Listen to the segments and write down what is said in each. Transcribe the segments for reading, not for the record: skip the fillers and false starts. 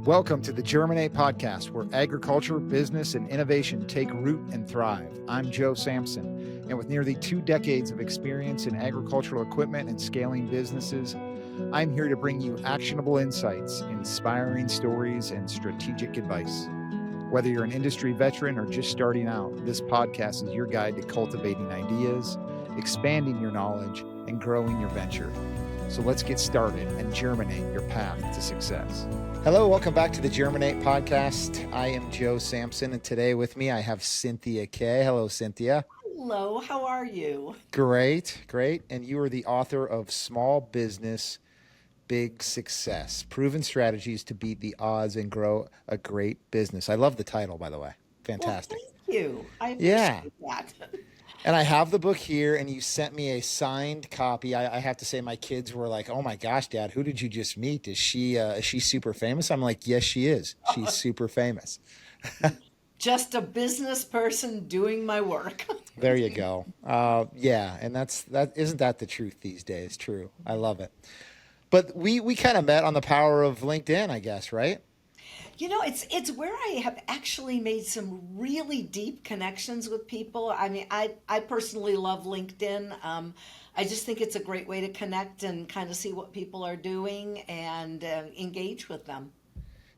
Welcome to the Germinate podcast, where agriculture, business, and innovation take root and thrive. I'm Joe Sampson, and with nearly 2 decades of experience in agricultural equipment and scaling businesses, I'm here to bring you actionable insights, inspiring stories, and strategic advice. Whether you're an industry veteran or just starting out, this podcast is your guide to cultivating ideas, expanding your knowledge, and growing your venture. So let's get started and germinate your path to success. Hello, welcome back to the Germinate podcast. I am Joe Sampson, and today with me I have Cynthia K. Hello, Cynthia. Hello, how are you? Great. And you are the author of Small Business, Big Success, Proven Strategies to Beat the Odds and Grow a Great Business. I love the title, by the way. Well, Fantastic. thank you. I Yeah. appreciate that. And I have the book here, and you sent me a signed copy. I have to say, my kids were like, "Oh my gosh, Dad, who did you just meet? Is she super famous?" I'm like, "Yes, she is. She's super famous." Just a business person doing my work. There you go. Yeah, and that isn't that the truth these days? True. I love it. But we kind of met on the power of LinkedIn, I guess, right? It's where I have actually made some really deep connections with people. I mean, I personally love LinkedIn. I just think it's a great way to connect and kind of see what people are doing and engage with them.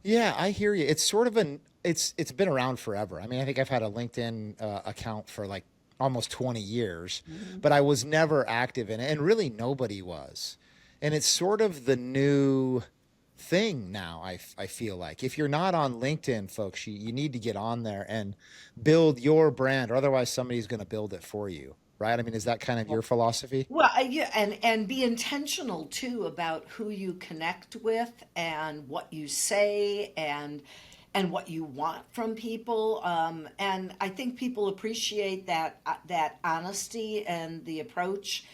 Yeah, I hear you. It's sort of it's been around forever. I mean, I think I've had a LinkedIn account for like almost 20 years, but I was never active in it, and really nobody was. And it's sort of the new thing now. I feel like if you're not on LinkedIn, folks, you need to get on there and build your brand, or otherwise somebody's going to build it for you, right? I mean, is that kind of your philosophy? Well, yeah, and be intentional too about who you connect with and what you say and what you want from people. And I think people appreciate that honesty and the approach.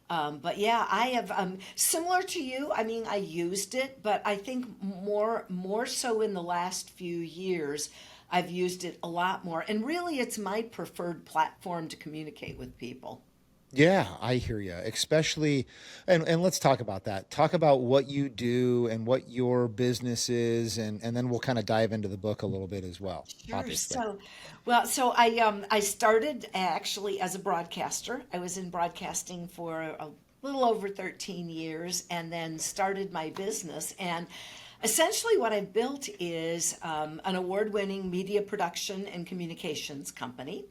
But yeah, I have similar to you. I mean, I used it, but I think more so in the last few years, I've used it a lot more. And really, it's my preferred platform to communicate with people. Yeah, I hear you. Especially, and let's talk about that. Talk about what you do and what your business is, and then we'll kind of dive into the book a little bit as well, Sure. obviously. So I started actually as a broadcaster. I was in broadcasting for a little over 13 years, and then started my business. And essentially, what I've built is an award-winning media production and communications company.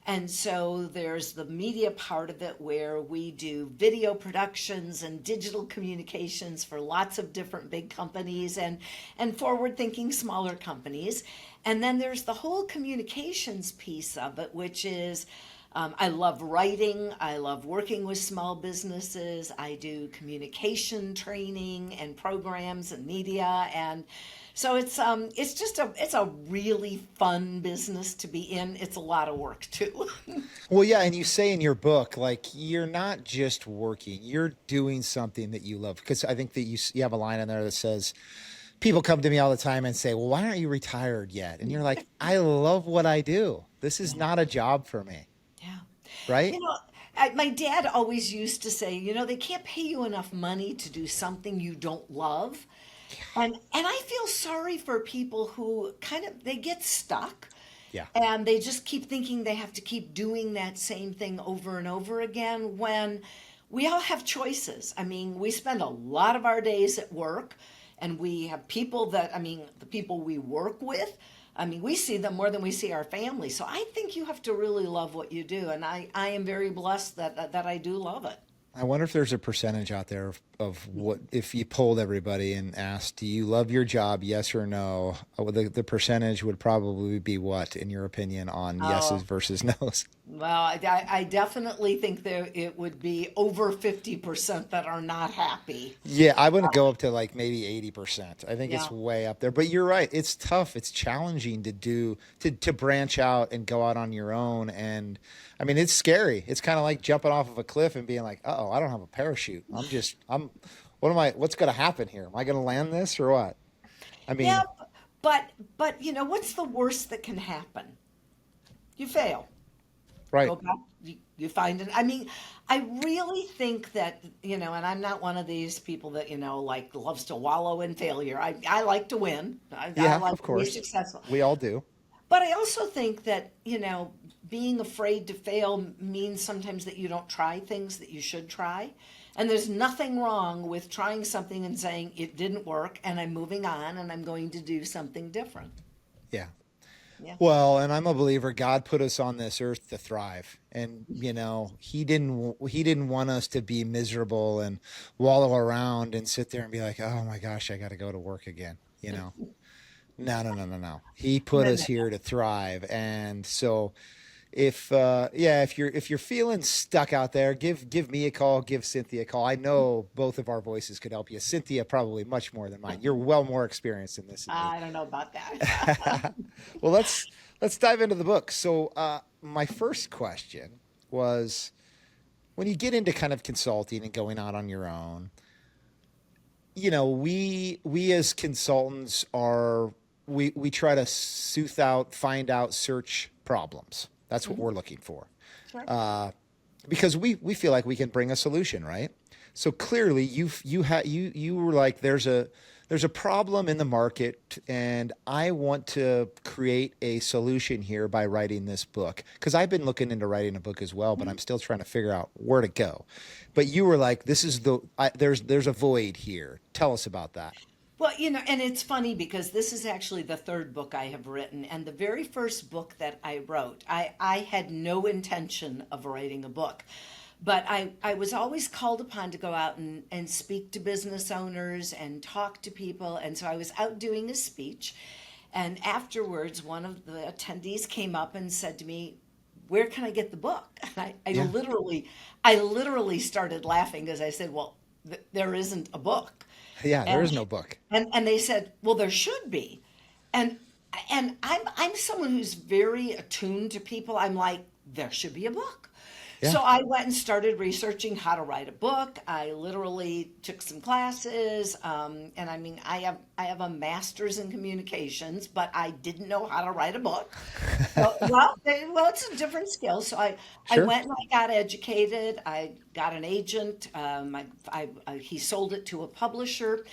And so there's the media part of it where we do video productions and digital communications for lots of different big companies and forward-thinking smaller companies. And then there's the whole communications piece of it, which is I love writing. I love working with small businesses. I do communication training and programs and media, and so it's a really fun business to be in. It's a lot of work too. Well, yeah, and you say in your book, like you're not just working, you're doing something that you love. Because I think that you have a line in there that says, people come to me all the time and say, "Well, why aren't you retired yet?" And you're like, "I love what I do. This is not a job for me." Yeah. Right? You know, my dad always used to say, they can't pay you enough money to do something you don't love. And I feel sorry for people who kind of they get stuck Yeah. and they just keep thinking they have to keep doing that same thing over and over again when we all have choices. I mean, we spend a lot of our days at work and we have people the people we work with, I mean, we see them more than we see our family. So I think you have to really love what you do. And I am very blessed that I do love it. I wonder if there's a percentage out there of what, if you polled everybody and asked, "Do you love your job, yes or no?" The percentage would probably be what, in your opinion, on yeses Oh, versus nos? well, I definitely think there it would be over 50% that are not happy. Yeah, I wouldn't go up to like maybe 80%. I think it's Yeah. way up there. But you're right. It's tough. It's challenging to do to branch out and go out on your own. And I mean, it's scary. It's kind of like jumping off of a cliff and being like, "Uh-oh, I don't have a parachute. What's going to happen here? Am I going to land this or what?" I Yeah, mean, but what's the worst that can happen? You fail. Right. Go back, you find it. I mean, I really think that, and I'm not one of these people that, like loves to wallow in failure. I like to win. I Yeah, like of to be course. successful. We all do. But I also think that, being afraid to fail means sometimes that you don't try things that you should try. And there's nothing wrong with trying something and saying it didn't work and I'm moving on and I'm going to do something different. Yeah. Yeah. Well, and I'm a believer God put us on this earth to thrive. And he didn't want us to be miserable and wallow around and sit there and be like, "Oh my gosh, I got to go to work again." No, no, no, no, no. He put No, us no, no. here to thrive. And so if you're feeling stuck out there, give me a call, give Cynthia a call. I know both of our voices could help you. Cynthia probably much more than mine. You're well more experienced in this than me. I don't know about that. Well, let's dive into the book. So, my first question was, when you get into kind of consulting and going out on your own, we as consultants we try to sooth out, find out, search problems. That's what Mhm. we're looking for. Sure. Because we feel like we can bring a solution, right? So clearly you were like, there's a problem in the market, and I want to create a solution here by writing this book, because I've been looking into writing a book as well, but I'm still trying to figure out where to go. But you were like, this is there's a void here. Tell us about that. Well, and it's funny because this is actually the third book I have written. And the very first book that I wrote, I had no intention of writing a book. But I was always called upon to go out and speak to business owners and talk to people. And so I was out doing a speech. And afterwards, one of the attendees came up and said to me, "Where can I get the book?" And Yeah. I literally started laughing because I said, "Well, there isn't a book." Yeah, there And is no book. and they said, "Well, there should be." And I'm someone who's very attuned to people. I'm like, there should be a book. Yeah. So I went and started researching how to write a book. I literally took some classes, and I mean, I have a master's in communications, but I didn't know how to write a book. So, well, it's a different skill. So I Sure. went and I got educated. I got an agent. He sold it to a publisher.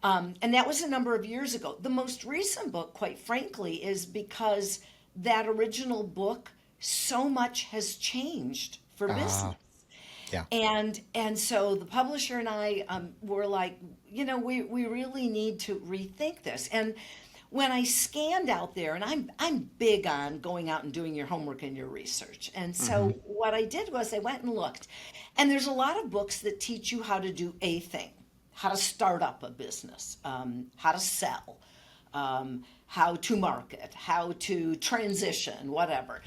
And that was a number of years ago. The most recent book, quite frankly, is because that original book, so much has changed for business. Ah, yeah. And so the publisher and I were like, we really need to rethink this. And when I scanned out there, and I'm big on going out and doing your homework and your research. And so Hmm. what I did was I went and looked. And there's a lot of books that teach you how to do a thing, how to start up a business, how to sell, how to market, how to transition, whatever.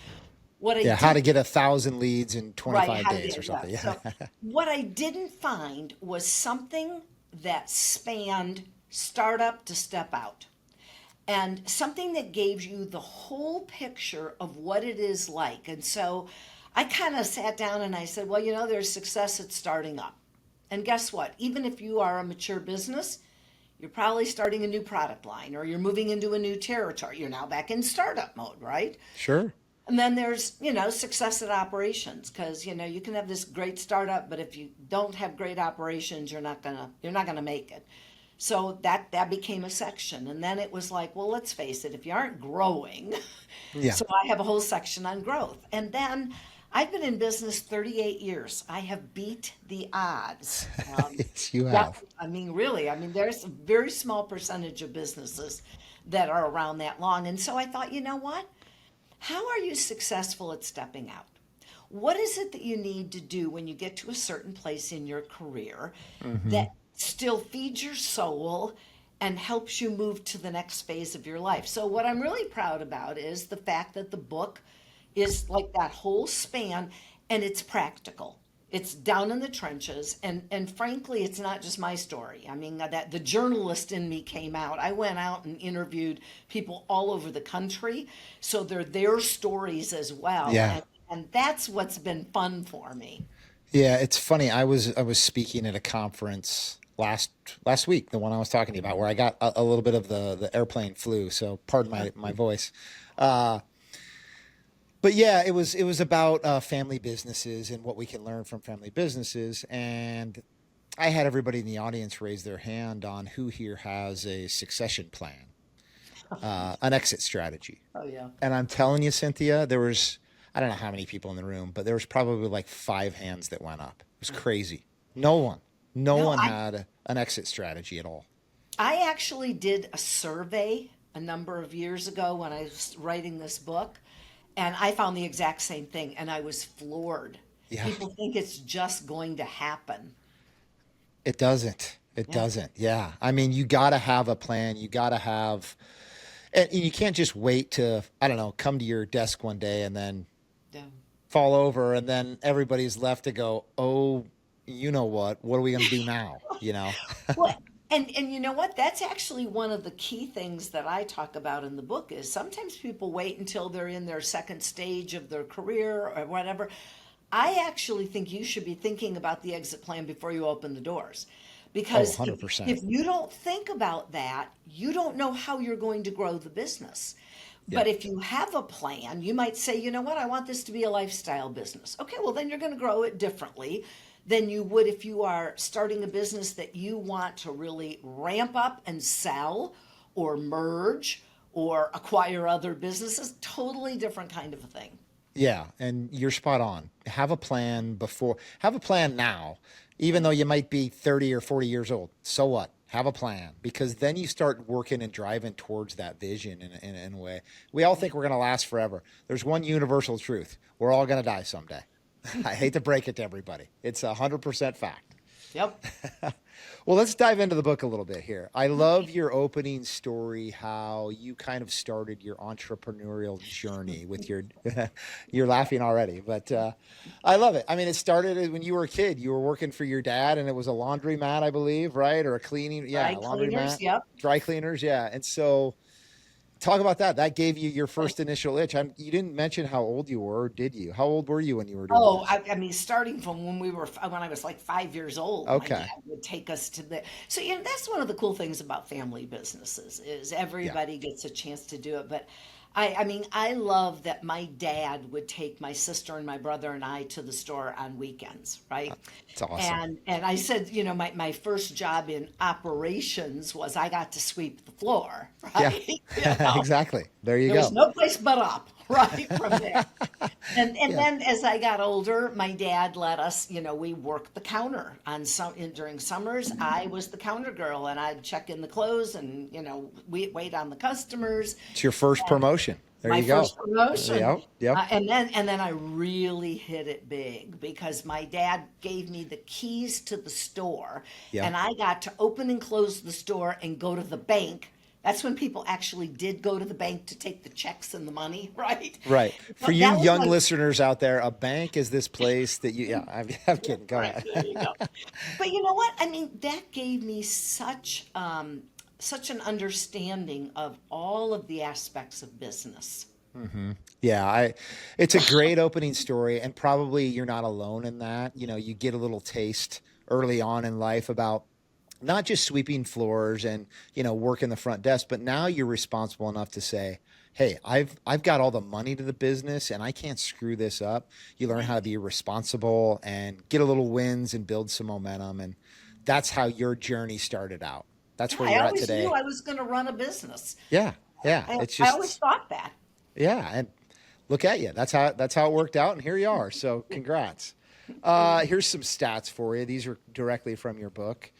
What I Yeah, how did to get 1,000 leads in Right, 25 how to days get or it done. something. Yeah. So what I didn't find was something that spanned startup to step out, and something that gave you the whole picture of what it is like. And so I kind of sat down and I said, well, there's success at starting up. And guess what? Even if you are a mature business, you're probably starting a new product line or you're moving into a new territory. You're now back in startup mode, right? Sure. And then there's, success at operations, because, you can have this great startup, but if you don't have great operations, you're not gonna make it. So that became a section. And then it was like, well, let's face it, if you aren't growing, Yeah. so I have a whole section on growth. And then I've been in business 38 years. I have beat the odds. Yes, you Yeah, have. I mean, really, there's a very small percentage of businesses that are around that long. And so I thought, you know what? How are you successful at stepping out? What is it that you need to do when you get to a certain place in your career Hmm. that still feeds your soul and helps you move to the next phase of your life? So, what I'm really proud about is the fact that the book is like that whole span, and it's practical. It's down in the trenches, and frankly, it's not just my story. I mean, that the journalist in me came out. I went out and interviewed people all over the country, so they're their stories as well, Yeah. and that's what's been fun for me. Yeah, it's funny. I was speaking at a conference last week, the one I was talking to you about, where I got a little bit of the airplane flu. So pardon my voice. Uh, But yeah, it was about family businesses and what we can learn from family businesses. And I had everybody in the audience raise their hand on who here has a succession plan, an exit strategy. Oh yeah. And I'm telling you, Cynthia, there was, I don't know how many people in the room, but there was probably like 5 hands that went up. It was crazy. No one, no No, one had an exit strategy at all. I actually did a survey a number of years ago when I was writing this book, and I found the exact same thing, and I was floored. Yeah, People think it's just going to happen. it doesn't. It Yeah. doesn't. Yeah. I mean, you got to have a plan. You got to have, and you can't just wait to, I don't know, come to your desk one day and then Yeah. fall over and then everybody's left to go, oh, you know what are we going to do now? Well, and you know what? That's actually one of the key things that I talk about in the book is sometimes people wait until they're in their second stage of their career or whatever. I actually think you should be thinking about the exit plan before you open the doors. Oh, Because if 100%. you don't think about that, you don't know how you're going to grow the business. Yeah. But if you have a plan, you might say, you know what, I want this to be a lifestyle business. Okay, well, then you're going to grow it differently than you would if you are starting a business that you want to really ramp up and sell or merge or acquire other businesses. Totally different kind of a thing. Yeah. And you're spot on. Have a plan now, even though you might be 30 or 40 years old. So what? Have a plan because then you start working and driving towards that vision in a way. We all think we're going to last forever. There's one universal truth. We're all going to die someday. I hate to break it to everybody. It's 100% fact. Yep. Well, let's dive into the book a little bit here. I love your opening story, how you kind of started your entrepreneurial journey with your, you're laughing already, but I love it. I mean, it started when you were a kid. You were working for your dad and it was a laundromat, I believe, right? Or a cleaning, yeah, Dry a cleaners. laundromat, Yep. dry cleaners, yeah. And so talk about that. That gave you your first initial itch. You didn't mention how old you were, did you? How old were you when you were doing Oh, this? I mean, starting from when I was like 5 years old, my Okay. dad would take us to the. So, that's one of the cool things about family businesses is Yeah. everybody gets a chance to do it. But I mean, I love that my dad would take my sister and my brother and I to the store on weekends, right? It's awesome. And I said, my first job in operations was I got to sweep the floor, Yeah. right? You know? Exactly. There you There was go. no place but up, right from there. And Yeah. then as I got older, my dad let us, we worked the counter during summers. I was the counter girl, and I'd check in the clothes, and we wait on the customers. It's your first promotion. There My you go. first promotion. Yep. Yep. And then I really hit it big because my dad gave me the keys to the store, Yep. and I got to open and close the store and go to the bank. That's when people actually did go to the bank to take the checks and the money, right? Right. For But you that was young my listeners out there, a bank is this place that yeah, I'm kidding. Go right ahead. there you go. But you know what? I mean, that gave me such an understanding of all of the aspects of business. Yeah, it's a great opening story, and probably you're not alone in that. You get a little taste early on in life about not just sweeping floors and working the front desk, but now you're responsible enough to say, "Hey, I've got all the money to the business, and I can't screw this up." You learn how to be responsible and get a little wins and build some momentum, and that's how your journey started out. That's Yeah, where I you're at always knew today. I was going to run a business. Yeah, yeah. I, It's I always just thought that. yeah, and look at you. That's how it worked out, and here you are. So congrats. Here's some stats for you. These are directly from your book.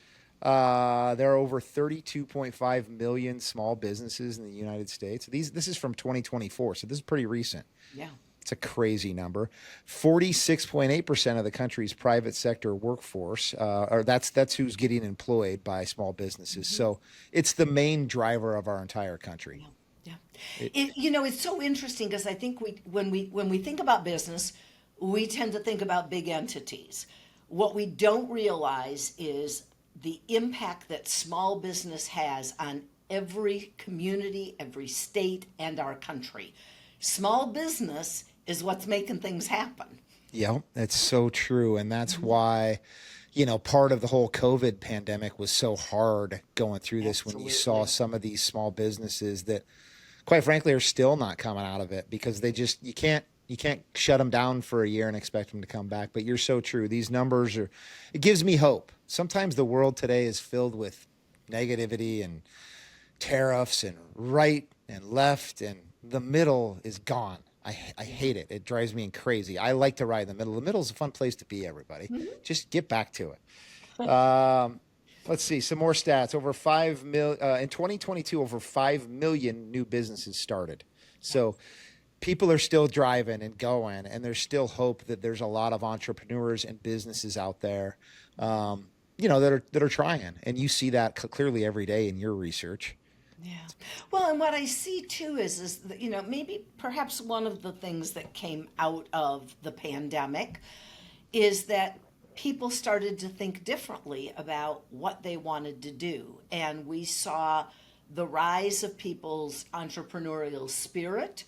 There are over 32.5 million small businesses in the United States. This is from 2024, so this is pretty recent. Yeah. It's a crazy number. 46.8% of the country's private sector workforce, or that's who's getting employed by small businesses. So it's the main driver of our entire country. Yeah. It, It's so interesting because I think when we think about business, we tend to think about big entities. What we don't realize is the impact that small business has on every community, every state, and our country. Small business is what's making things happen. yeah, that's so true, and that's why part of the whole COVID pandemic was so hard going through this when you saw Absolutely. some of these small businesses that, quite frankly, are still not coming out of it because you can't You can't shut them down for a year and expect them to come back. But you're so true. These numbers are, it gives me hope. Sometimes the world today is filled with negativity and tariffs and right and left, and the middle is gone. I hate it. It drives me crazy. I like to ride in the middle. The middle is a fun place to be, everybody. Just get back to it. Let's see some more stats. Over 5 million in 2022. Over 5 million new businesses started. So people are still driving and going, and there's still hope that there's a lot of entrepreneurs and businesses out there, that are trying. And you see that clearly every day in your research. Yeah. Well, and what I see too is that, maybe perhaps one of the things that came out of the pandemic is that people started to think differently about what they wanted to do. And we saw the rise of people's entrepreneurial spirit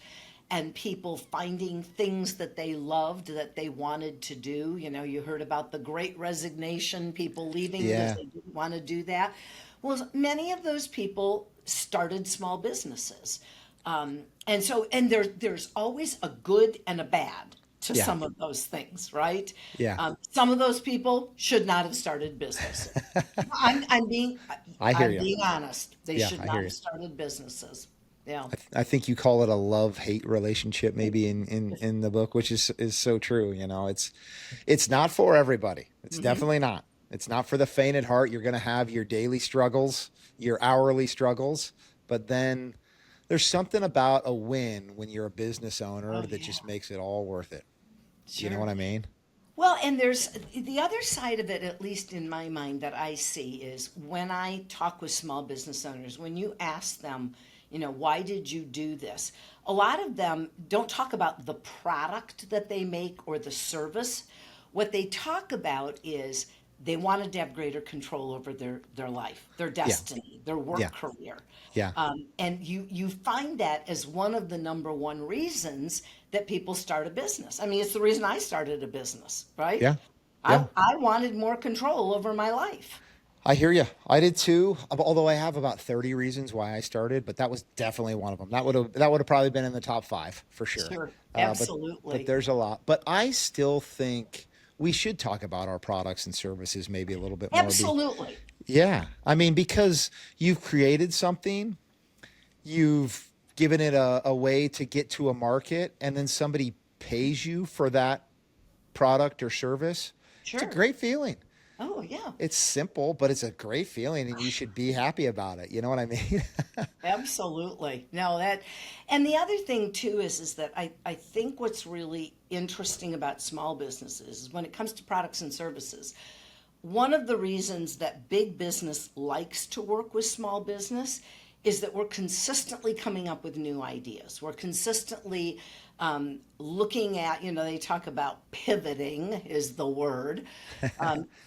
and people finding things that they loved, that they wanted to do. You heard about the Great Resignation, people leaving because they didn't want to do that. Well, many of those people started small businesses. There's always a good and a bad to Yeah. some of those things, right? Yeah. Some of those people should not have started businesses. I'm being I hear I'm you. being honest. They Yeah, should I not hear you. have started businesses. Yeah. I think you call it a love-hate relationship maybe in the book, which is so true. It's not for everybody. It's Hmm. definitely not. It's not for the faint at heart. You're going to have your daily struggles, your hourly struggles, but then there's something about a win when you're a business owner Oh that yeah, just makes it all worth it. You know sure. what I mean? Well, and there's the other side of it, at least in my mind, that I see is when I talk with small business owners, when you ask them, why did you do this? A lot of them don't talk about the product that they make or the service. What they talk about is they wanted to have greater control over their life, their Yeah. destiny, their Yeah. work career. Yeah. And you find that as one of the number one reasons that people start a business. I mean, it's the reason I started a business, right? Yeah. I, Yeah. I wanted more control over my life. I hear you. I did too. Although I have about 30 reasons why I started, but that was definitely one of them. That would have probably been in the top five for sure. Sure, But absolutely. there's a lot. But I still think we should talk about our products and services maybe a little bit more. Absolutely. Yeah. I mean, because you've created something, you've given it a way to get to a market, and then somebody pays you for that product or service. It's a Sure. great feeling. Oh, yeah. It's simple, but it's a great feeling, and you should be happy about it. You know what I mean? Absolutely. No, and the other thing too is that I think what's really interesting about small businesses is when it comes to products and services, one of the reasons that big business likes to work with small business is that we're consistently coming up with new ideas. We're consistently looking at, they talk about pivoting is the word.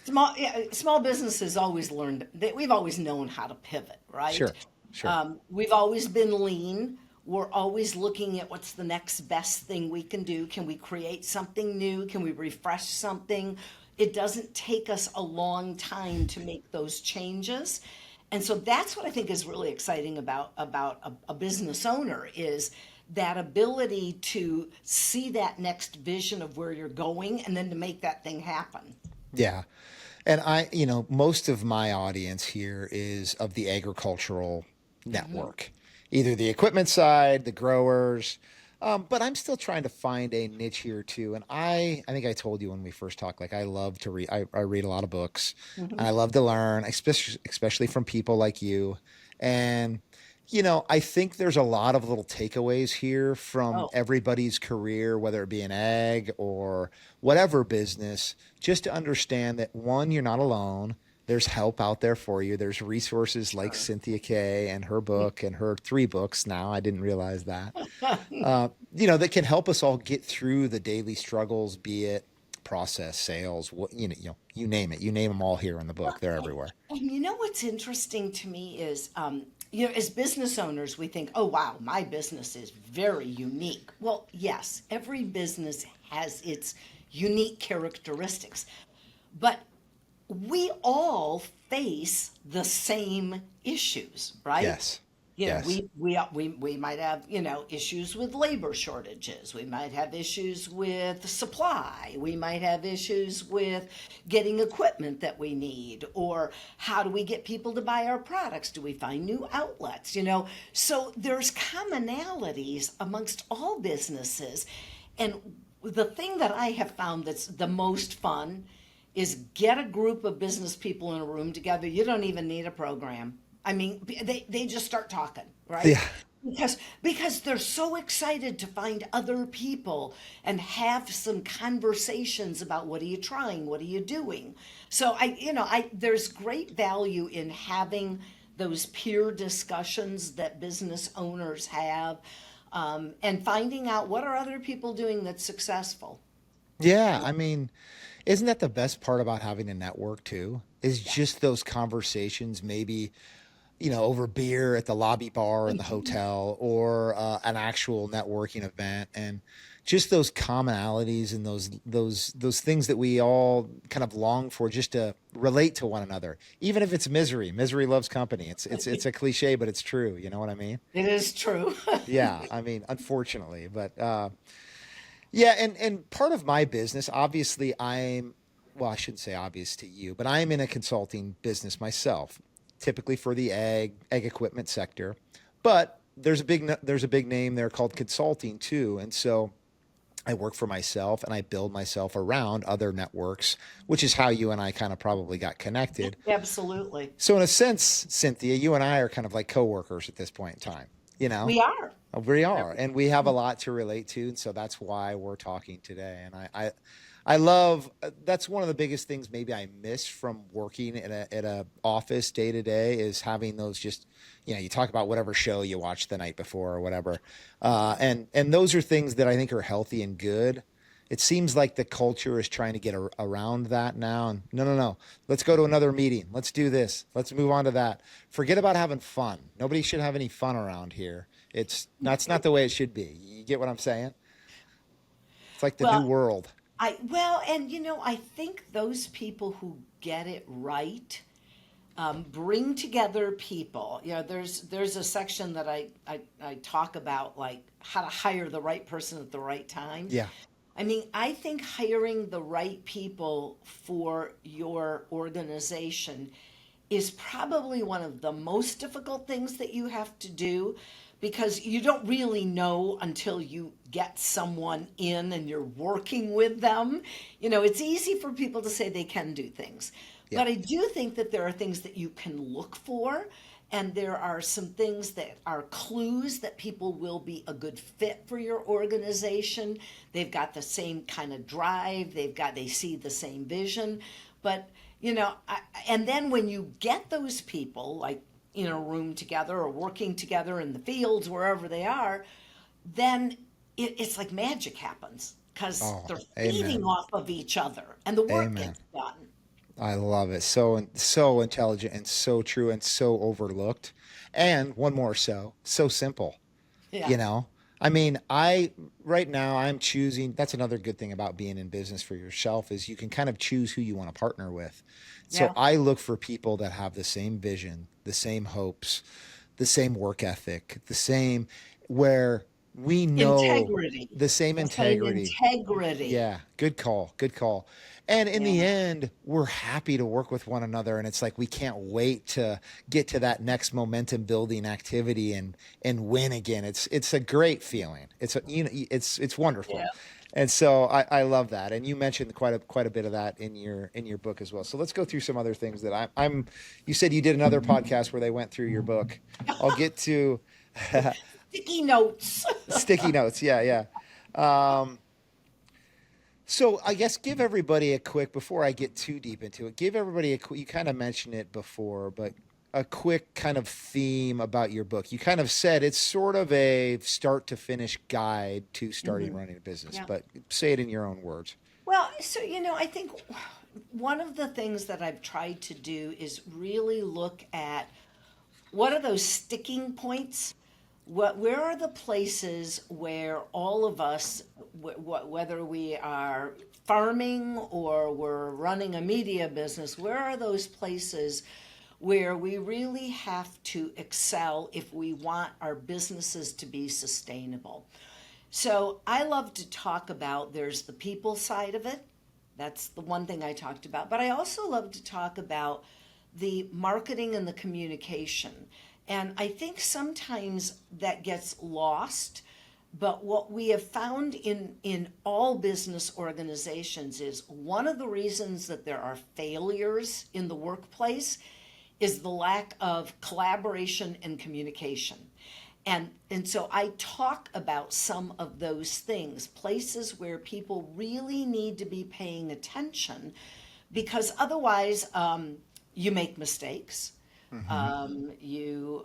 Small businesses always learned that we've always known how to pivot, right? Sure, sure. We've always been lean. We're always looking at what's the next best thing we can do. Can we create something new? Can we refresh something? It doesn't take us a long time to make those changes. And so that's what I think is really exciting about a business owner is that ability to see that next vision of where you're going and then to make that thing happen. Yeah. And most of my audience here is of the agricultural Hmm. network, either the equipment side, the growers. But I'm still trying to find a niche here too. And I think I told you when we first talked, like I love to read. I read a lot of books, and I Hmm. love to learn, especially from people like you. And I think there's a lot of little takeaways here from Oh, everybody's career, whether it be an ag or whatever business, just to understand that one, you're not alone. There's help out there for you. There's resources like sure. Cynthia Kay and her book and her three books now. I didn't realize that. That can help us all get through the daily struggles, be it process, sales, you name it. You name them all here in the Well, book. They're everywhere. and what's interesting to me is, as business owners, we think, oh, wow, my business is very unique. Well, yes, every business has its unique characteristics, but we all face the same issues, right? Yes. You know, Yes. we might have, issues with labor shortages. We might have issues with supply. We might have issues with getting equipment that we need, or how do we get people to buy our products? Do we find new outlets? So there's commonalities amongst all businesses. And the thing that I have found that's the most fun is get a group of business people in a room together. You don't even need a program. I mean, they just start talking, right? Yeah. Because they're so excited to find other people and have some conversations about what are you trying, what are you doing. So I there's great value in having those peer discussions that business owners have, and finding out what are other people doing that's successful. Yeah. I mean, isn't that the best part about having a network too? Is Yeah. just those conversations, maybe, over beer at the lobby bar in the hotel or an actual networking event, and just those commonalities and those things that we all kind of long for, just to relate to one another, even if it's misery. Misery loves company. It's a cliche, but it's true. You know what I mean? It is true. Yeah. I mean, unfortunately, but yeah, and part of my business, obviously, well, I shouldn't say obvious to you, but I'm in a consulting business myself, typically for the egg equipment sector. But there's a big name there called consulting too, and so I work for myself and I build myself around other networks, which is how you and I kind of probably got connected. Absolutely. So in a sense, Cynthia, you and I are kind of like coworkers at this point in time, you know? We are. We are, and we have a lot to relate to, and so that's why we're talking today. And I love that's one of the biggest things maybe I miss from working at a office day to day is having those just you talk about whatever show you watched the night before or whatever, and those are things that I think are healthy and good. It seems like the culture is trying to get around that now. And no, no, no. Let's go to another meeting. Let's do this. Let's move on to that. Forget about having fun. Nobody should have any fun around here. That's not the way it should be. You get what I'm saying? It's like the new Well, world. and I think those people who get it right, bring together people. There's a section that I talk about, like how to hire the right person at the right time. Yeah. I mean, I think hiring the right people for your organization is probably one of the most difficult things that you have to do, because you don't really know until you get someone in and you're working with them. It's easy for people to say they can do things, Yeah. but I do think that there are things that you can look for, and there are some things that are clues that people will be a good fit for your organization. They've got the same kind of drive, they see the same vision. But and then when you get those people, like in a room together or working together in the fields, wherever they are, then it's like magic happens, because Oh, they're feeding amen. off of each other and the work Amen. gets done. I love it. So intelligent and so true and so overlooked. And one more so simple. Yeah. you know I mean, I right now I'm choosing. That's another good thing about being in business for yourself is you can kind of choose who you want to partner with. So Yeah. I look for people that have the same vision, the same hopes, the same work ethic, the same, where we know, Integrity. the same The same integrity. integrity. Yeah, good call. Good call. And in Yeah. the end, we're happy to work with one another, and it's like we can't wait to get to that next momentum building activity and win again. It's a great feeling. It's Yeah. wonderful. And so I love that. And you mentioned quite a bit of that in your book as well. So let's go through some other things that I'm you said you did another podcast where they went through your book. I'll get to Sticky notes. sticky notes. Yeah, yeah. Um, So I guess give everybody a quick, before I get too deep into it, give everybody a quick, you kind of mentioned it before, but a quick kind of theme about your book. You kind of said it's sort of a start to finish guide to starting Hmm. running a business, Yeah. but say it in your own words. Well, so I think one of the things that I've tried to do is really look at what are those sticking points. Where are the places where all of us, whether we are farming or we're running a media business, where are those places where we really have to excel if we want our businesses to be sustainable. So I love to talk about there's the people side of it. That's the one thing I talked about. But I also love to talk about the marketing and the communication. And I think sometimes that gets lost. But what we have found in all business organizations is one of the reasons that there are failures in the workplace is the lack of collaboration and communication. And so I talk about some of those things, places where people really need to be paying attention, because otherwise you make mistakes. Hmm. You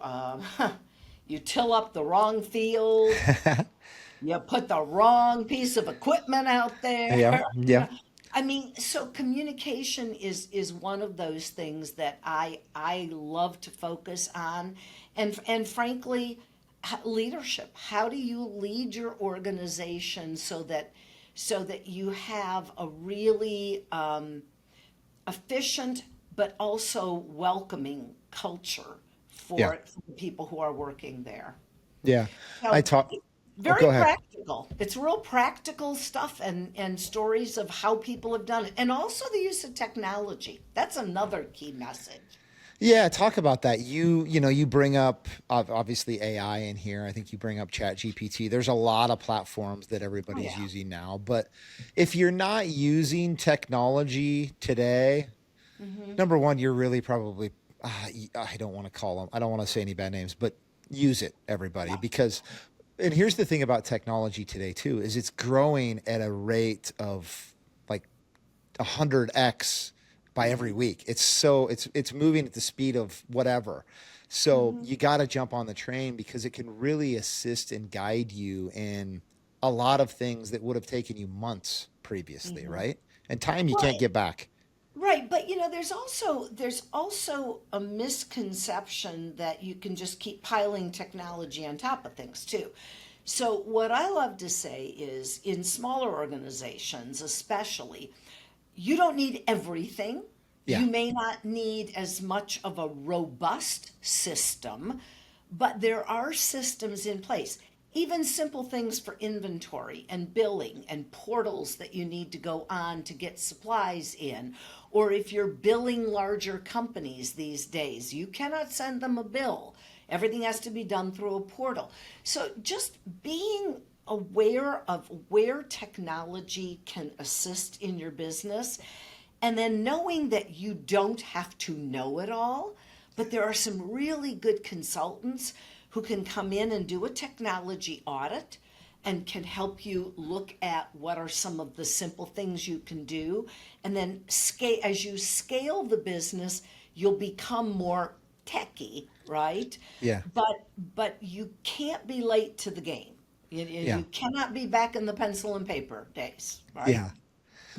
you till up the wrong field. You put the wrong piece of equipment out Yeah, there. You yeah, know, I mean, so communication is one of those things that I love to focus on, and frankly, leadership. How do you lead your organization so that you have a really efficient but also welcoming culture yeah, for the people who are working there? yeah. I So talk. Oh, very go ahead. practical. It's real practical stuff and stories of how people have done it. And also the use of technology. That's another key message. Yeah, talk about that. You bring up obviously AI in here. I think you bring up Chat GPT. There's a lot of platforms that Oh everybody's yeah. using now, but if you're not using technology today, Hmm. number one, you're really probably I don't want to call them. I don't want to say any bad names, but use it, everybody, Yeah. because and here's the thing about technology today too is it's growing at a rate of like 100x by every Hmm. week. It's moving at the speed of whatever. So Hmm. you got to jump on the train because it can really assist and guide you in a lot of things that would have taken you months previously, Hmm. right? And time you Well, can't get back. right, but there's also a misconception that you can just keep piling technology on top of things too. So what I love to say is in smaller organizations, especially, you don't need everything. Yeah. You may not need as much of a robust system, but there are systems in place. Even simple things for inventory and billing and portals that you need to go on to get supplies in. Or if you're billing larger companies these days, you cannot send them a bill. Everything has to be done through a portal. So just being aware of where technology can assist in your business, and then knowing that you don't have to know it all, but there are some really good consultants who can come in and do a technology audit and can help you look at what are some of the simple things you can do. And then scale, as you scale the business, you'll become more techy, right? Yeah. But you can't be late to the game. Yeah. You cannot be back in the pencil and paper days, right? Yeah.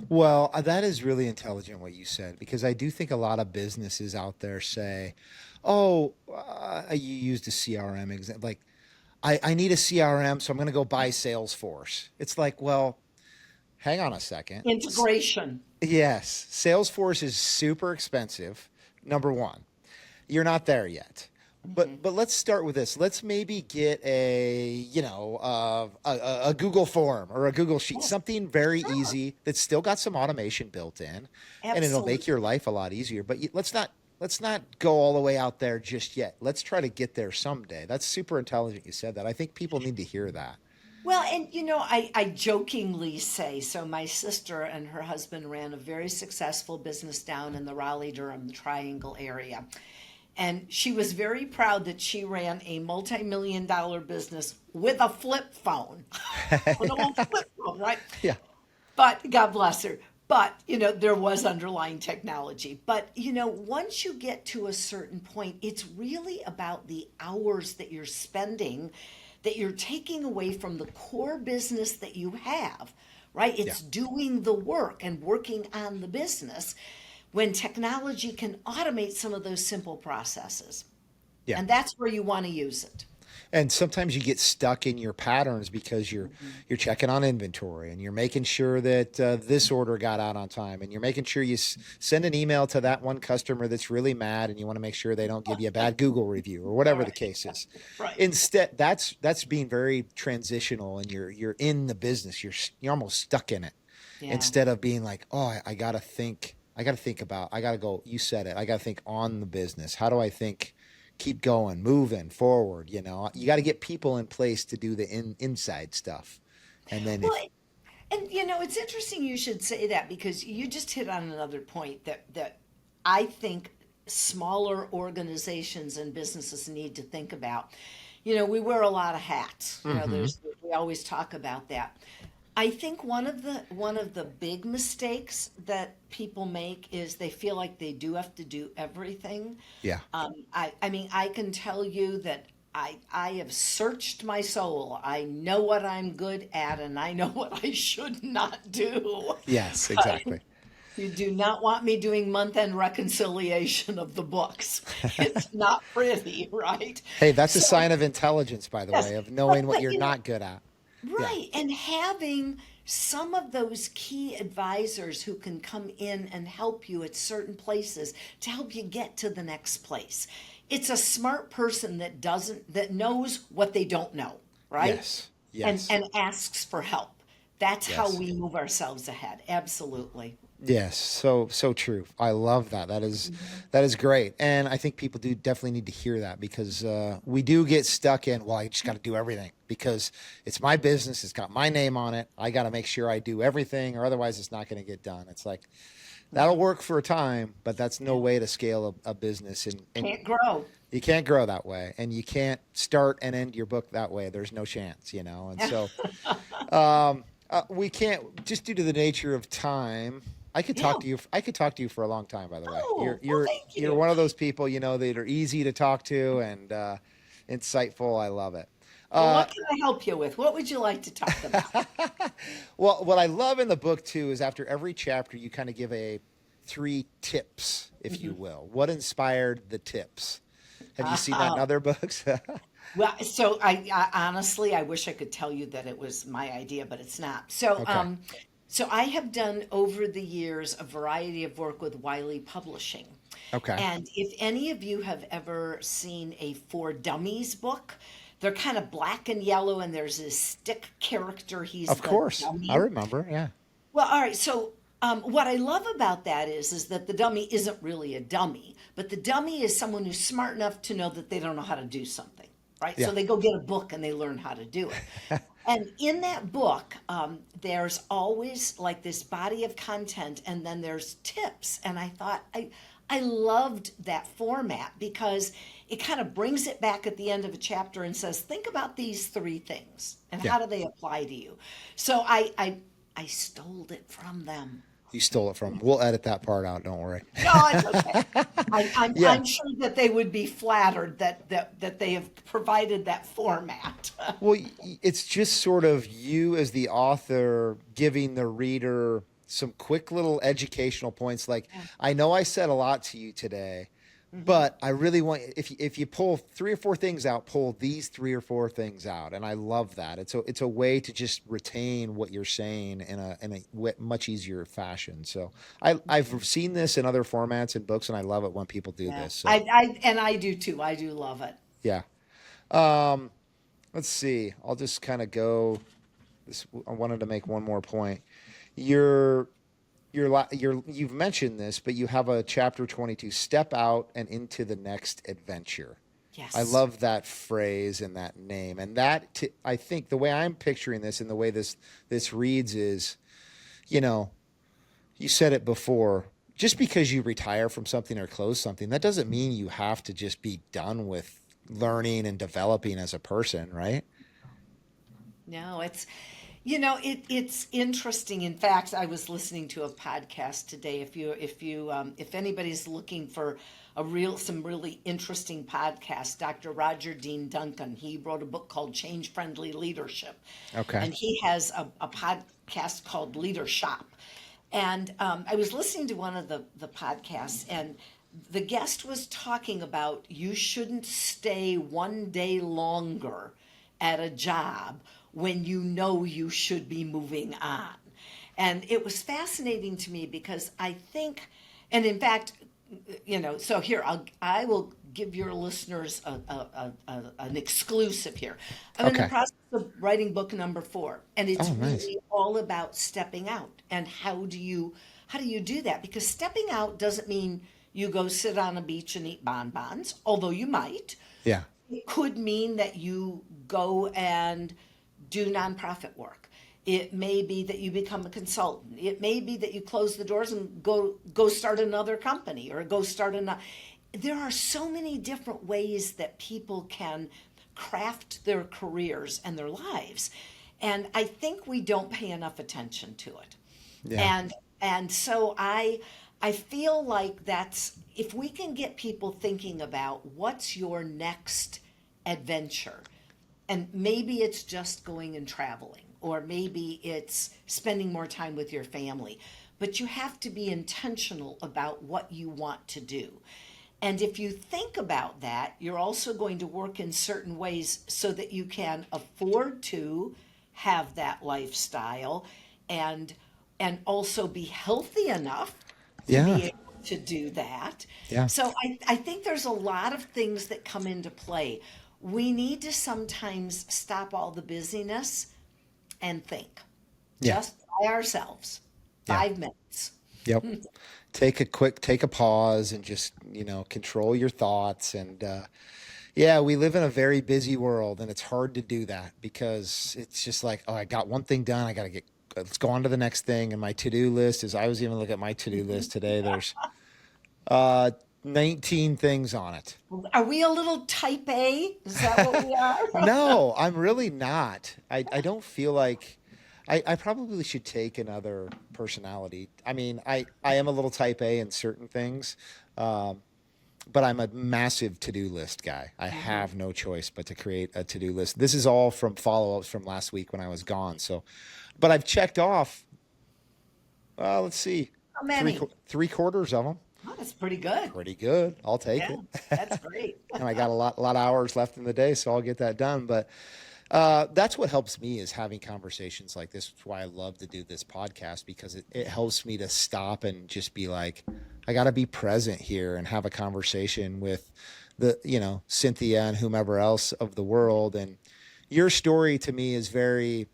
Well, that is really intelligent what you said because I do think a lot of businesses out there say, "Oh, you used a CRM example. Like, I need a CRM, so I'm going to go buy Salesforce." It's like, well, hang on a second. Integration. Yes, Salesforce is super expensive. Number one, you're not there yet. Hmm. But let's start with this. Let's maybe get a Google form or a Google sheet, Yeah, something very sure. easy that's still got some automation built in, and it'll make your Absolutely. life a lot easier. But let's not go all the way out there just yet. Let's try to get there someday. That's super intelligent. You said that. I think people need to hear that. Well, and I jokingly say, so my sister and her husband ran a very successful business down in the Raleigh Durham Triangle area. And she was very proud that she ran a multi-million dollar business with a flip phone, with a little flip phone, right? Yeah. But God bless her. But, there was underlying technology. But, once you get to a certain point, it's really about the hours that you're spending, that you're taking away from the core business that you have, right? Yeah. It's doing the work and working on the business when technology can automate some of those simple processes. Yeah. And that's where you want to use it. And sometimes you get stuck in your patterns because Mhm. you're checking on inventory and you're making sure that this order got out on time, and you're making sure you send an email to that one customer that's really mad, and you want to make sure they don't give you a bad Google review or All whatever the right. case is. Right. Instead, that's being very transitional, and you're in the business. You're almost stuck in it, Yeah. instead of being like, oh, I gotta think. I got to think about, I got to go, you said it. I got to think on the business. How do I think, keep going, moving forward? You got to get people in place to do the inside stuff. And then Well, if, and it's interesting you should say that because you just hit on another point that I think smaller organizations and businesses need to think about. We wear a lot of hats. mm-hmm. We always talk about that. I think one of the big mistakes that people make is they feel like they do have to do everything. Yeah. I mean, I can tell you that I have searched my soul. I know what I'm good at, and I know what I should not do. Yes, exactly. You do not want me doing month-end reconciliation of the books. It's not pretty, right? Hey, that's a So, sign of intelligence, by the yes, way, of knowing what but you're not good at. Yeah. right, and having some of those key advisors who can come in and help you at certain places to help you get to the next place. It's a smart person that knows what they don't know, right? Yes. And Yes. and asks for help. That's how Yes. we move ourselves ahead. Absolutely. Yes, so true. I love that. That is great, and I think people do definitely need to hear that, because we do get stuck in. Well, I just got to do everything because it's my business. It's got my name on it. I got to make sure I do everything, or otherwise, it's not going to get done. It's like that'll work for a time, but that's no Yeah. way to scale a business, and Can't grow. you can't grow that way, and you can't start and end your book that way. There's no chance. And so we can't, just due to the nature of time. I could Yeah. talk to you. I could talk to you for a long time. By the way, you're Oh, well, you're thank you're you. one of those people that are easy to talk to and insightful. I love it. Well, Uh, what can I help you with? What would you like to talk about? well, what I love in the book too is after every chapter you kind of give a three tips, if you will. What inspired the tips? Have you seen that in other books? Well, so I honestly, I wish I could tell you that it was my idea, but it's not. So, Okay. so I have done over the years a variety of work with Wiley Publishing. Okay. And if any of you have ever seen a For Dummies book, they're kind of black and yellow, and there's this stick character. He's Of the course, I dummy. remember. Yeah. Well, all right. So, what I love about that is that the dummy isn't really a dummy, but the dummy is someone who's smart enough to know that they don't know how to do something, right? So Yeah. they go get a book and they learn how to do it. And in that book, there's always like this body of content, and then there's tips. And I thought I loved that format because it kind of brings it back at the end of a chapter and says, think about these three things and Yeah. how do they apply to you. So I stole it from them. You stole it from. We'll edit that part out. Don't worry. No, it's okay. Yeah. I'm sure that they would be flattered that they have provided that format. Well, it's just sort of you as the author giving the reader some quick little educational points. Like, Yeah. I know I said a lot to you today, Mhm. but I really want, if you pull three or four things out, pull these three or four things out, and I love that. It's a way to just retain what you're saying in a much easier fashion. So I've seen this in other formats and books, and I love it when people do Yeah, this. So I do too. I do love it. yeah. Um, let's see. I'll just kind of go. I wanted to make one more point. You're you've mentioned this, but you have a chapter 22, step out and into the next adventure. I Yes. love that phrase and that name. And I think the way I'm picturing this and the way this reads is, you know, you said it before, just because you retire from something or close something, that doesn't mean you have to just be done with learning and developing as a person, right? No, it's interesting. In fact, I was listening to a podcast today. If anybody's looking for some really interesting podcasts, Dr. Roger Dean Duncan, he wrote a book called Change Friendly Leadership, Okay. and he has a podcast called Leader Shop. And I was listening to one of the podcasts, and the guest was talking about you shouldn't stay one day longer at a job when you know you should be moving on. And it was fascinating to me because I think, and in fact, so here I will give your listeners an exclusive here. I'm in the Okay. process of writing book number 4, and it's Oh, nice. really all about stepping out and how do you do that? Because stepping out doesn't mean you go sit on a beach and eat bonbons, although you might. Yeah. It could mean that you go and do nonprofit work. It may be that you become a consultant. It may be that you close the doors and go start another company or go start another. There are so many different ways that people can craft their careers and their lives. And I think we don't pay enough attention to it. Yeah. And so I feel like that's if we can get people thinking about what's your next adventure, and maybe it's just going and traveling, or maybe it's spending more time with your family, but you have to be intentional about what you want to do. And if you think about that, you're also going to work in certain ways so that you can afford to have that lifestyle and also be healthy enough to Yeah. be able to do that. Yeah. So I think there's a lot of things that come into play. We need to sometimes stop all the busyness and think Yeah. just by ourselves, Yeah. 5 minutes. Yep. Take a pause and just, control your thoughts. And, yeah, we live in a very busy world and it's hard to do that because it's just like, oh, I got one thing done. Let's go on to the next thing. And my to-do list I was even looking at my to-do list today. There's, uh, 19 things on it. Are we a little type A? Is that what we are? No, I'm really not. I don't feel like I probably should take another personality. I mean, I am a little type A in certain things, um, but I'm a massive to-do list guy. I Mhm. have no choice but to create a to-do list. This is all from follow-ups from last week when I was gone. So, but I've checked off, let's see, How many? three quarters of them. Oh, that's pretty good. Pretty good. I'll take Yeah, it. that's great. And I got a lot of hours left in the day, so I'll get that done. But that's what helps me is having conversations like this. It's why I love to do this podcast because it helps me to stop and just be like, I got to be present here and have a conversation with Cynthia and whomever else of the world. And your story to me is very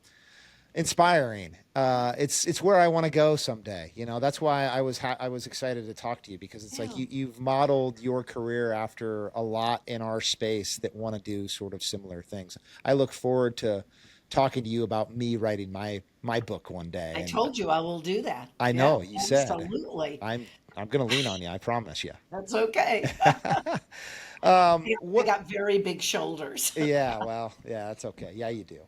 inspiring. It's where I want to go someday. That's why I was excited to talk to you because it's like Yeah. you've modeled your career after a lot in our space that want to do sort of similar things. I look forward to talking to you about me writing my book one day. I And told you I will do that. I Yeah, know you said absolutely. I'm going to lean on you. I promise you. That's okay. I What? got very big shoulders. Yeah. Well. Yeah. That's okay. Yeah, you do.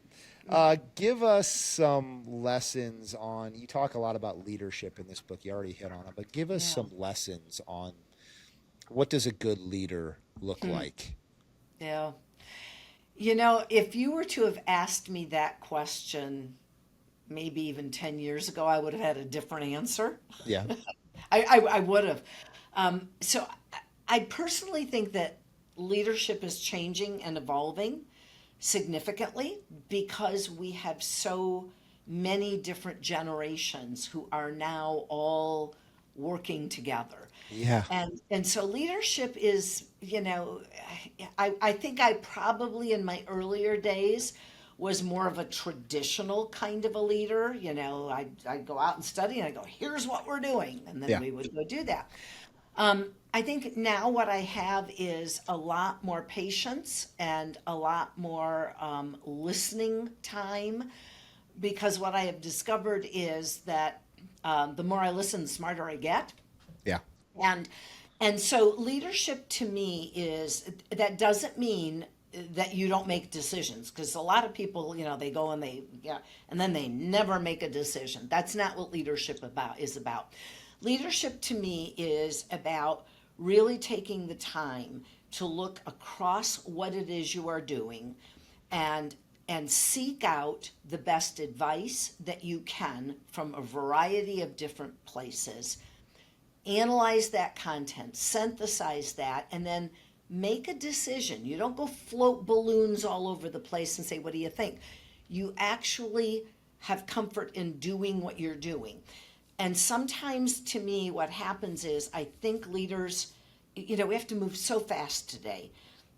Give us some lessons on. You talk a lot about leadership in this book. You already hit on it, but give us Yeah. some lessons on what does a good leader look Hmm. like? Yeah. If you were to have asked me that question maybe even 10 years ago, I would have had a different answer. Yeah. I would have. So I personally think that leadership is changing and evolving significantly because we have so many different generations who are now all working together. Yeah. And so leadership is, I think I probably in my earlier days was more of a traditional kind of a leader. I'd go out and study and I go, here's what we're doing. And then Yeah. we would go do that. I think now what I have is a lot more patience and a lot more listening time because what I have discovered is that the more I listen, the smarter I get. Yeah. And and so leadership to me is that doesn't mean that you don't make decisions because a lot of people, they go and and then they never make a decision. That's not what leadership is about. Leadership to me is about really taking the time to look across what it is you are doing and seek out the best advice that you can from a variety of different places analyze that content, synthesize that, and then make a decision. You don't go float balloons all over the place and say, what do you think? You actually have comfort in doing what you're doing. And sometimes, to me, what happens is I think leaders, we have to move so fast today.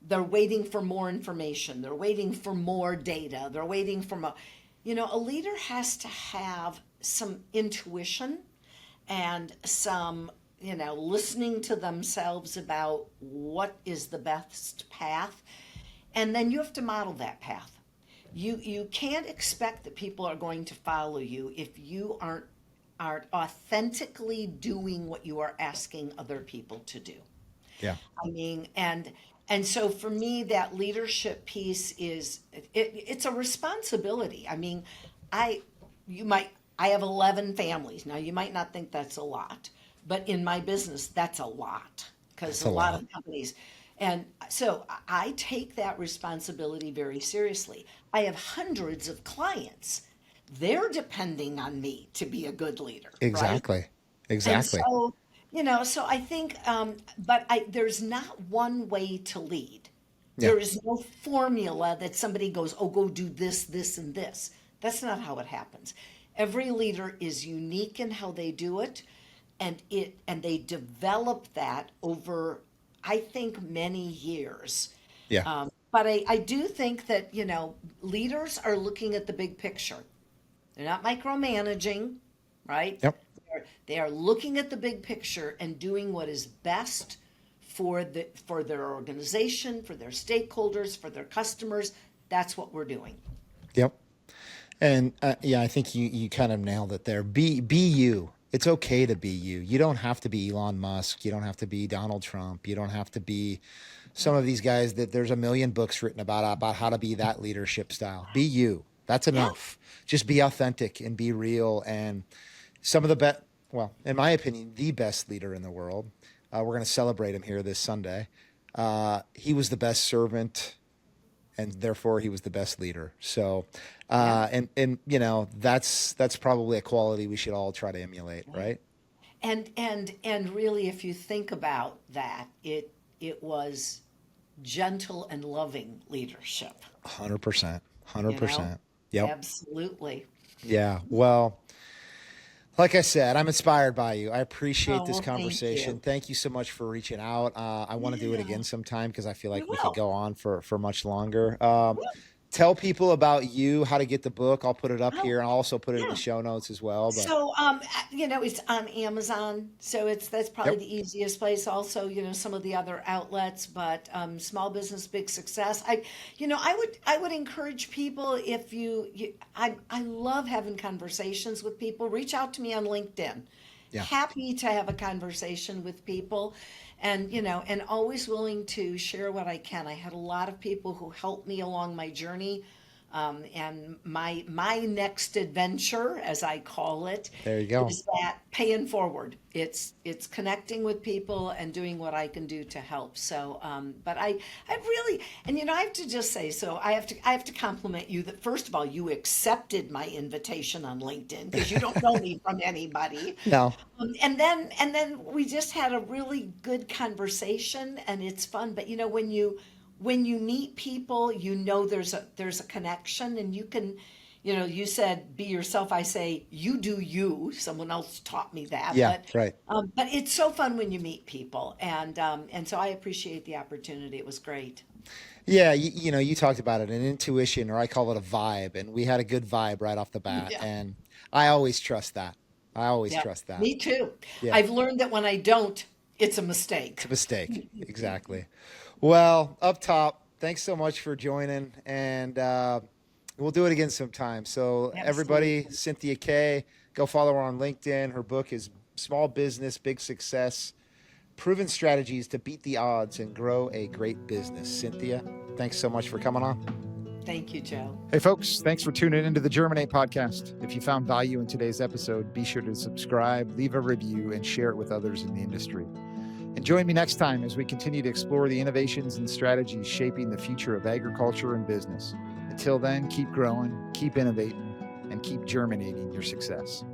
They're waiting for more information. They're waiting for more data. They're waiting for more. A leader has to have some intuition and some, listening to themselves about what is the best path. And then you have to model that path. You can't expect that people are going to follow you if you aren't authentically doing what you are asking other people to do. Yeah. I mean, and so for me, that leadership piece is it's a responsibility. I mean, I have 11 families. Now you might not think that's a lot, but in my business, that's a lot because a lot of companies. And so I take that responsibility very seriously. I have hundreds of clients. They're depending on me to be a good leader. Exactly. Right? Exactly. And so I think, there's not one way to lead. Yeah. There is no formula that somebody goes, oh, go do this, this, and this. That's not how it happens. Every leader is unique in how they do it, and they develop that over, I think, many years. Yeah. But I do think that, leaders are looking at the big picture. They're not micromanaging, right? Yep. They are looking at the big picture and doing what is best for their organization, for their stakeholders, for their customers. That's what we're doing. Yep. And I think you kind of nailed it there. Be you. It's okay to be you. You don't have to be Elon Musk. You don't have to be Donald Trump. You don't have to be some of these guys that there's a million books written about how to be that leadership style. Be you. That's enough. Yeah. Just be authentic and be real. And some of the best, well, in my opinion, the best leader in the world. We're going to celebrate him here this Sunday. He was the best servant, and therefore he was the best leader. So, and that's probably a quality we should all try to emulate, right? And really, if you think about that, it was gentle and loving leadership. 100%. 100%. Yep. Absolutely. Yeah. Well, like I said, I'm inspired by you. I appreciate this conversation. Thank you so much for reaching out. I want to do it again sometime because I feel like we could go on for much longer. Tell people about you, how to get the book. I'll put it up here, and I'll also put it in the show notes as well. But. So, it's on Amazon, so that's probably the easiest place. Also, some of the other outlets, but Small Business, Big Success. I would encourage people I love having conversations with people. Reach out to me on LinkedIn. Yeah. Happy to have a conversation with people. And, and always willing to share what I can. I had a lot of people who helped me along my journey. And my next adventure, as I call it, there you go, is that paying forward. It's connecting with people and doing what I can do to help. So, but I really, and I have to just say, so I have to compliment you that first of all, you accepted my invitation on LinkedIn because you don't know me from anybody. No. And then we just had a really good conversation, and it's fun. But when you meet people, there's a connection, and you can, you said be yourself. I say you do you. Someone else taught me that. Yeah, right. But it's so fun when you meet people, and so I appreciate the opportunity. It was great. Yeah, you talked about it, an intuition, or I call it a vibe, and we had a good vibe right off the bat, and I always trust that. Trust that. Me too. Yeah. I've learned that when I don't, it's a mistake. It's a mistake. Exactly. Well, up top, thanks so much for joining, and we'll do it again sometime. So everybody, Cynthia K, go follow her on LinkedIn. Her book is Small Business, Big Success, Proven Strategies to Beat the Odds and Grow a Great Business. Cynthia, thanks so much for coming on. Thank you, Joe. Hey, folks, thanks for tuning into the Germinate podcast. If you found value in today's episode, be sure to subscribe, leave a review, and share it with others in the industry. And join me next time as we continue to explore the innovations and strategies shaping the future of agriculture and business. Until then, keep growing, keep innovating, and keep germinating your success.